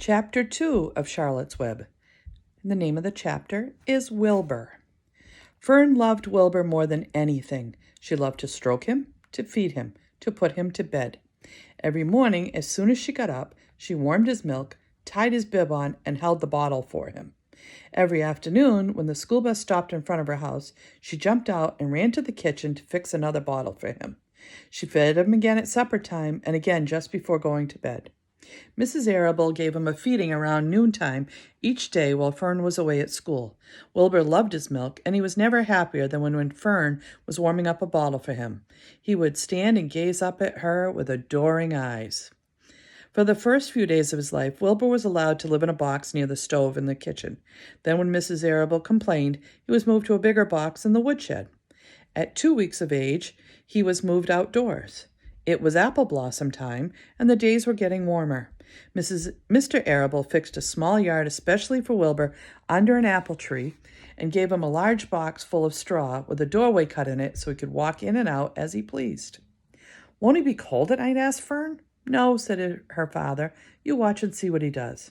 Chapter 2 of Charlotte's Web. And the name of the chapter is Wilbur. Fern loved Wilbur more than anything. She loved to stroke him, to feed him, to put him to bed. Every morning, as soon as she got up, she warmed his milk, tied his bib on, and held the bottle for him. Every afternoon, when the school bus stopped in front of her house, she jumped out and ran to the kitchen to fix another bottle for him. She fed him again at supper time and again just before going to bed. Mrs. Arable gave him a feeding around noontime each day while Fern was away at school. Wilbur loved his milk, and he was never happier than when Fern was warming up a bottle for him. He would stand and gaze up at her with adoring eyes. For the first few days of his life, Wilbur was allowed to live in a box near the stove in the kitchen. Then when Mrs. Arable complained, he was moved to a bigger box in the woodshed. At 2 weeks of age, he was moved outdoors. It was apple blossom time, and the days were getting warmer. Mr. Arable fixed a small yard especially for Wilbur under an apple tree and gave him a large box full of straw with a doorway cut in it so he could walk in and out as he pleased. "Won't he be cold at night?" asked Fern. "No," said her father. "You watch and see what he does."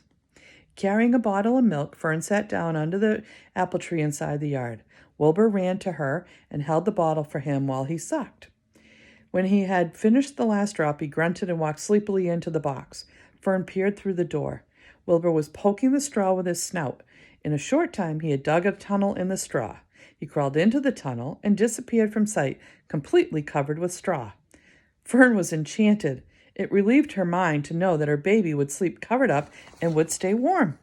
Carrying a bottle of milk, Fern sat down under the apple tree inside the yard. Wilbur ran to her and held the bottle for him while he sucked. When he had finished the last drop, he grunted and walked sleepily into the box. Fern peered through the door. Wilbur was poking the straw with his snout. In a short time, he had dug a tunnel in the straw. He crawled into the tunnel and disappeared from sight, completely covered with straw. Fern was enchanted. It relieved her mind to know that her baby would sleep covered up and would stay warm.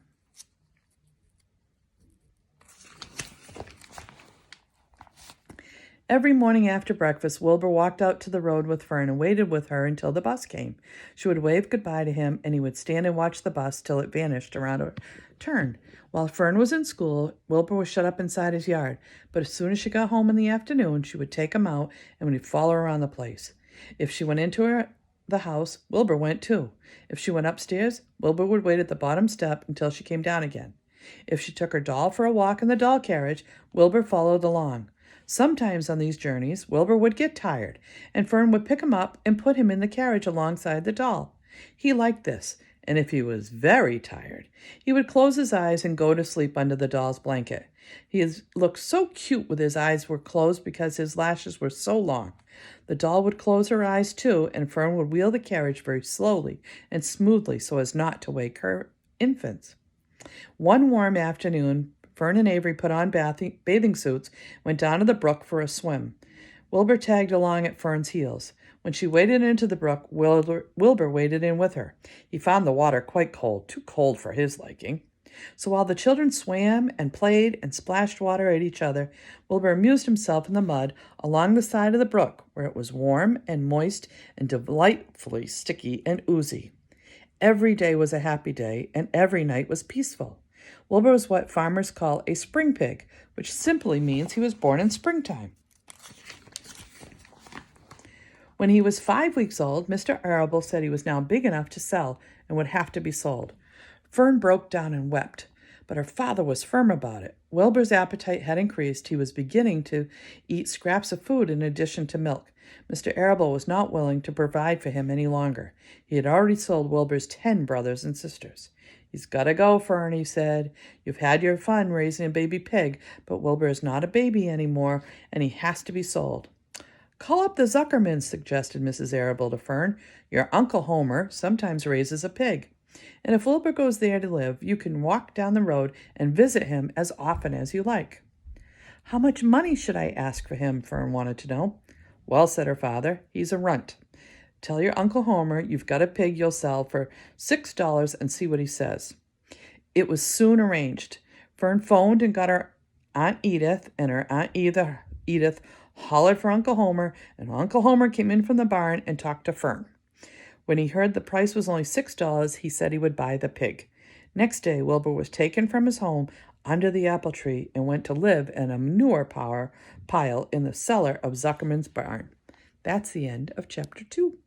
Every morning after breakfast, Wilbur walked out to the road with Fern and waited with her until the bus came. She would wave goodbye to him, and he would stand and watch the bus till it vanished around a turn. While Fern was in school, Wilbur was shut up inside his yard, but as soon as she got home in the afternoon, she would take him out and would follow her around the place. If she went into the house, Wilbur went too. If she went upstairs, Wilbur would wait at the bottom step until she came down again. If she took her doll for a walk in the doll carriage, Wilbur followed along. Sometimes on these journeys, Wilbur would get tired, and Fern would pick him up and put him in the carriage alongside the doll. He liked this, and if he was very tired, he would close his eyes and go to sleep under the doll's blanket. He looked so cute with his eyes were closed because his lashes were so long. The doll would close her eyes too, and Fern would wheel the carriage very slowly and smoothly so as not to wake her infants. One warm afternoon, Fern and Avery put on bathing suits, went down to the brook for a swim. Wilbur tagged along at Fern's heels. When she waded into the brook, Wilbur waded in with her. He found the water quite cold, too cold for his liking. So while the children swam and played and splashed water at each other, Wilbur amused himself in the mud along the side of the brook, where it was warm and moist and delightfully sticky and oozy. Every day was a happy day, and every night was peaceful. Wilbur was what farmers call a spring pig, which simply means he was born in springtime. When he was 5 weeks old, Mr. Arable said he was now big enough to sell and would have to be sold. Fern broke down and wept, but her father was firm about it. Wilbur's appetite had increased. He was beginning to eat scraps of food in addition to milk. Mr. Arable was not willing to provide for him any longer. He had already sold Wilbur's 10 brothers and sisters. "He's got to go, Fern," he said. "You've had your fun raising a baby pig, but Wilbur is not a baby anymore, and he has to be sold." "Call up the Zuckermans," suggested Mrs. Arable to Fern. "Your Uncle Homer sometimes raises a pig. And if Wilbur goes there to live, you can walk down the road and visit him as often as you like." "How much money should I ask for him?" Fern wanted to know. "Well," said her father, "he's a runt. Tell your Uncle Homer you've got a pig you'll sell for $6 and see what he says." It was soon arranged. Fern phoned and got her Aunt Edith, and her Aunt Edith hollered for Uncle Homer, and Uncle Homer came in from the barn and talked to Fern. When he heard the price was only $6, he said he would buy the pig. Next day, Wilbur was taken from his home under the apple tree and went to live in a manure pile in the cellar of Zuckerman's barn. That's the end of Chapter 2.